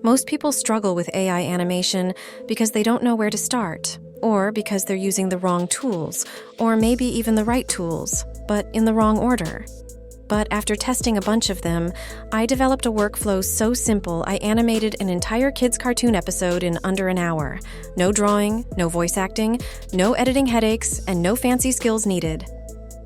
Most people struggle with AI animation because they don't know where to start, or because they're using the wrong tools, or maybe even the right tools, but in the wrong order. But after testing a bunch of them, I developed a workflow so simple I animated an entire kids' cartoon episode in under an hour. No drawing, no voice acting, no editing headaches, and no fancy skills needed.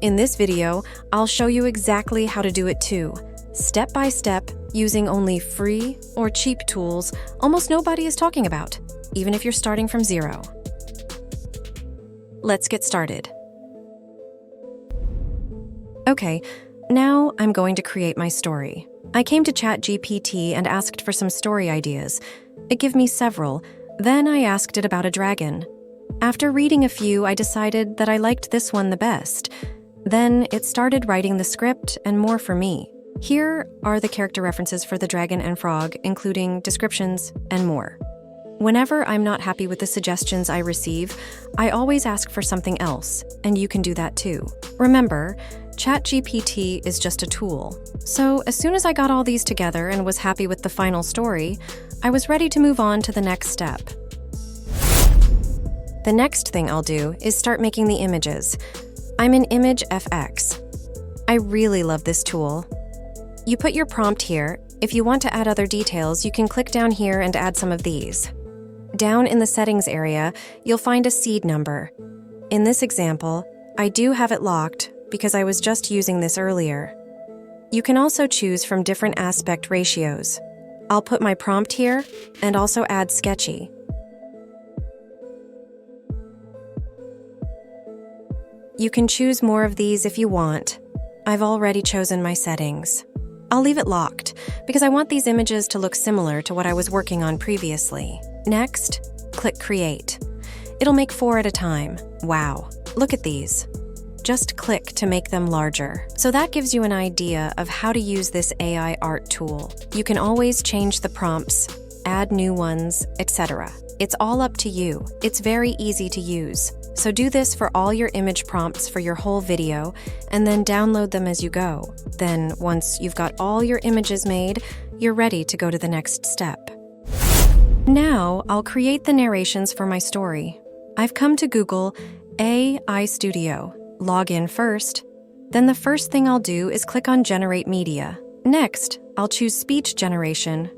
In this video, I'll show you exactly how to do it too, step by step, using only free or cheap tools almost nobody is talking about, even if you're starting from zero. Let's get started. Okay, now I'm going to create my story. I came to ChatGPT and asked for some story ideas. It gave me several. Then I asked it about a dragon. After reading a few, I decided that I liked this one the best. Then it started writing the script and more for me. Here are the character references for the dragon and frog, including descriptions and more. Whenever I'm not happy with the suggestions I receive, I always ask for something else, and you can do that too. Remember, ChatGPT is just a tool. So as soon as I got all these together and was happy with the final story, I was ready to move on to the next step. The next thing I'll do is start making the images. I'm in Image FX. I really love this tool. You put your prompt here. If you want to add other details, you can click down here and add some of these. Down in the settings area, you'll find a seed number. In this example, I do have it locked because I was just using this earlier. You can also choose from different aspect ratios. I'll put my prompt here and also add sketchy. You can choose more of these if you want. I've already chosen my settings. I'll leave it locked because I want these images to look similar to what I was working on previously. Next, click Create. It'll make 4 at a time. Wow, look at these. Just click to make them larger. So that gives you an idea of how to use this AI art tool. You can always change the prompts, add new ones, etc. It's all up to you. It's very easy to use. So do this for all your image prompts for your whole video, and then download them as you go. Then, once you've got all your images made, you're ready to go to the next step. Now, I'll create the narrations for my story. I've come to Google AI Studio. Log in first. Then the first thing I'll do is click on Generate Media. Next, I'll choose Speech Generation.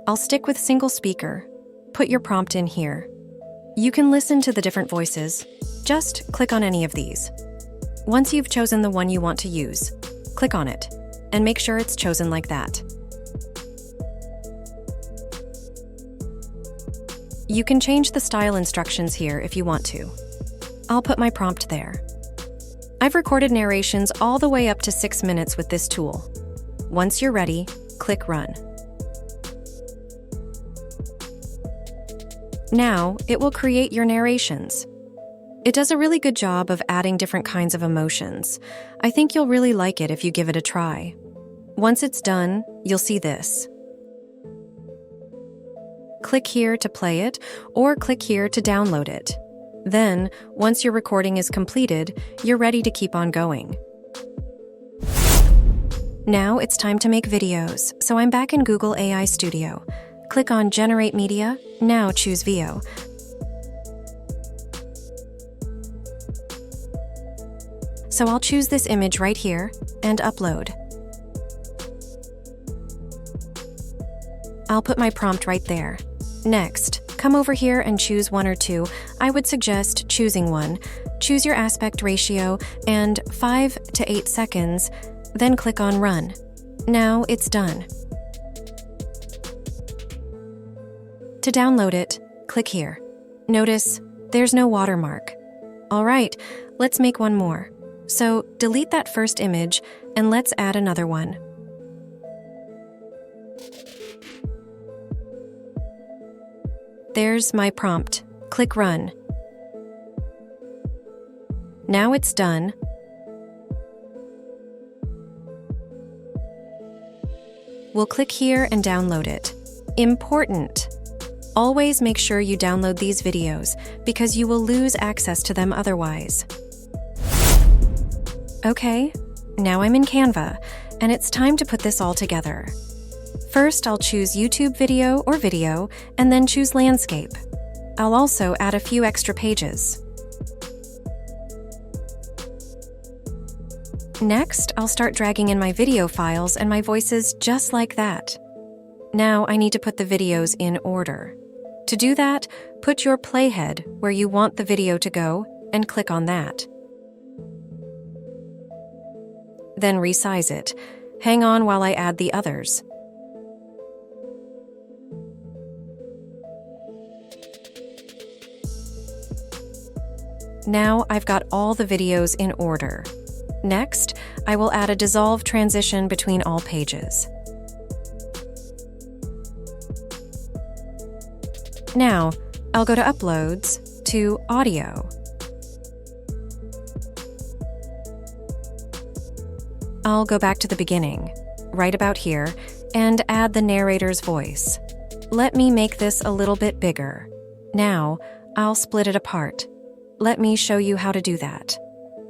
I'll stick with single speaker. Put your prompt in here. You can listen to the different voices. Just click on any of these. Once you've chosen the one you want to use, click on it, and make sure it's chosen like that. You can change the style instructions here if you want to. I'll put my prompt there. I've recorded narrations all the way up to 6 minutes with this tool. Once you're ready, click Run. Now, it will create your narrations. It does a really good job of adding different kinds of emotions. I think you'll really like it if you give it a try. Once it's done, you'll see this. Click here to play it, or click here to download it. Then, once your recording is completed, you're ready to keep on going. Now it's time to make videos, so I'm back in Google AI Studio. Click on Generate Media, now choose VO. So I'll choose this image right here and upload. I'll put my prompt right there. Next, come over here and choose 1 or 2. I would suggest choosing 1. Choose your aspect ratio and 5 to 8 seconds, then click on Run. Now it's done. To download it, click here. Notice there's no watermark. All right, let's make one more. So delete that first image and let's add another one. There's my prompt. Click Run. Now it's done. We'll click here and download it. Important! Always make sure you download these videos because you will lose access to them otherwise. Okay, now I'm in Canva, and it's time to put this all together. First, I'll choose YouTube video or video, and then choose landscape. I'll also add a few extra pages. Next, I'll start dragging in my video files and my voices just like that. Now I need to put the videos in order. To do that, put your playhead where you want the video to go and click on that. Then resize it. Hang on while I add the others. Now I've got all the videos in order. Next, I will add a dissolve transition between all pages. Now, I'll go to Uploads, to Audio. I'll go back to the beginning, right about here, and add the narrator's voice. Let me make this a little bit bigger. Now, I'll split it apart. Let me show you how to do that.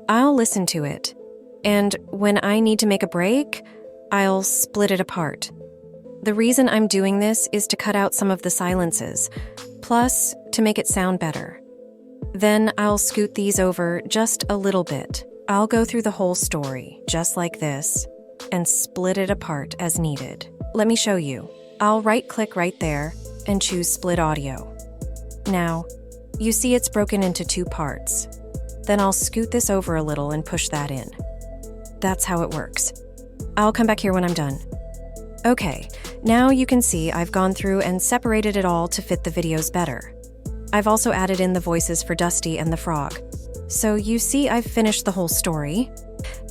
I'll listen to it, and when I need to make a break, I'll split it apart. The reason I'm doing this is to cut out some of the silences, plus to make it sound better. Then I'll scoot these over just a little bit. I'll go through the whole story, just like this, and split it apart as needed. Let me show you. I'll right-click right there and choose Split Audio. Now, you see it's broken into 2 parts. Then I'll scoot this over a little and push that in. That's how it works. I'll come back here when I'm done. Okay, now you can see I've gone through and separated it all to fit the videos better. I've also added in the voices for Dusty and the frog. So you see I've finished the whole story.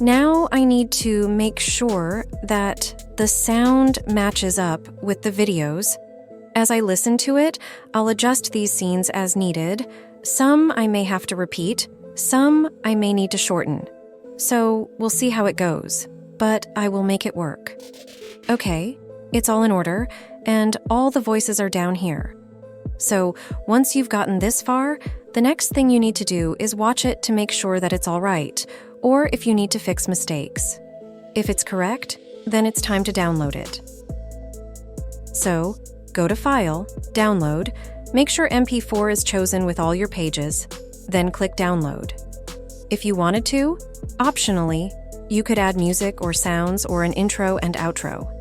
Now I need to make sure that the sound matches up with the videos. As I listen to it, I'll adjust these scenes as needed. Some I may have to repeat, some I may need to shorten. So we'll see how it goes, but I will make it work. Okay, it's all in order, and all the voices are down here. So once you've gotten this far, the next thing you need to do is watch it to make sure that it's all right, or if you need to fix mistakes. If it's correct, then it's time to download it. So, go to File, Download, make sure MP4 is chosen with all your pages, then click Download. If you wanted to, optionally, you could add music or sounds or an intro and outro.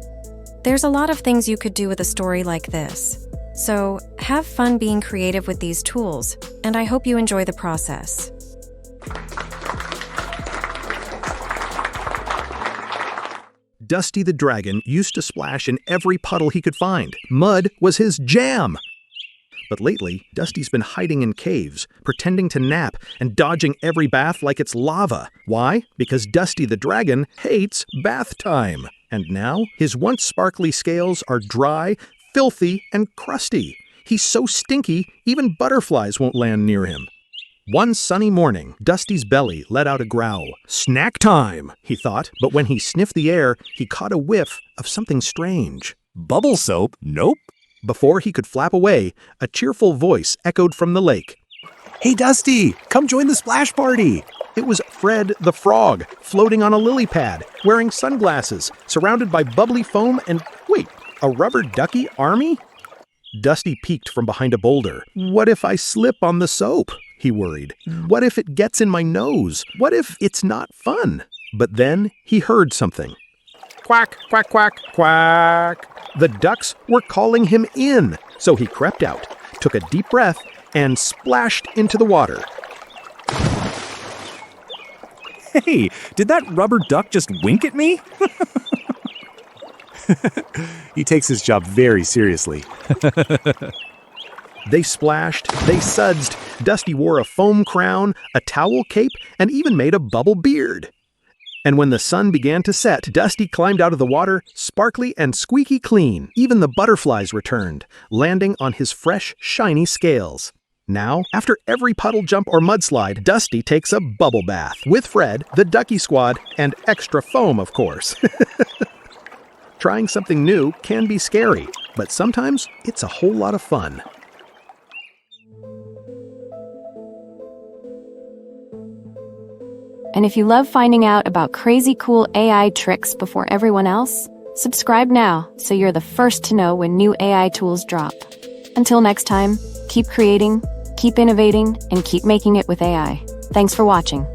There's a lot of things you could do with a story like this. So, have fun being creative with these tools, and I hope you enjoy the process. Dusty the Dragon used to splash in every puddle he could find. Mud was his jam! But lately, Dusty's been hiding in caves, pretending to nap, and dodging every bath like it's lava. Why? Because Dusty the Dragon hates bath time. And now, his once sparkly scales are dry, filthy, and crusty. He's so stinky, even butterflies won't land near him. One sunny morning, Dusty's belly let out a growl. Snack time, he thought, but when he sniffed the air, he caught a whiff of something strange. Bubble soap? Nope. Before he could flap away, a cheerful voice echoed from the lake. Hey, Dusty, come join the splash party. It was Fred the Frog, floating on a lily pad, wearing sunglasses, surrounded by bubbly foam and, wait, a rubber ducky army? Dusty peeked from behind a boulder. What if I slip on the soap? He worried. What if it gets in my nose? What if it's not fun? But then he heard something. Quack, quack, quack, quack. The ducks were calling him in, so he crept out, took a deep breath, and splashed into the water. Hey, did that rubber duck just wink at me? He takes his job very seriously. They splashed, they sudsed. Dusty wore a foam crown, a towel cape, and even made a bubble beard. And when the sun began to set, Dusty climbed out of the water, sparkly and squeaky clean. Even the butterflies returned, landing on his fresh, shiny scales. Now, after every puddle jump or mudslide, Dusty takes a bubble bath. With Fred, the Ducky Squad, and extra foam, of course. Trying something new can be scary, but sometimes it's a whole lot of fun. And if you love finding out about crazy cool AI tricks before everyone else, Subscribe now so you're the first to know when new AI tools drop. Until next time, keep creating, keep innovating, and keep making it with AI. Thanks for watching.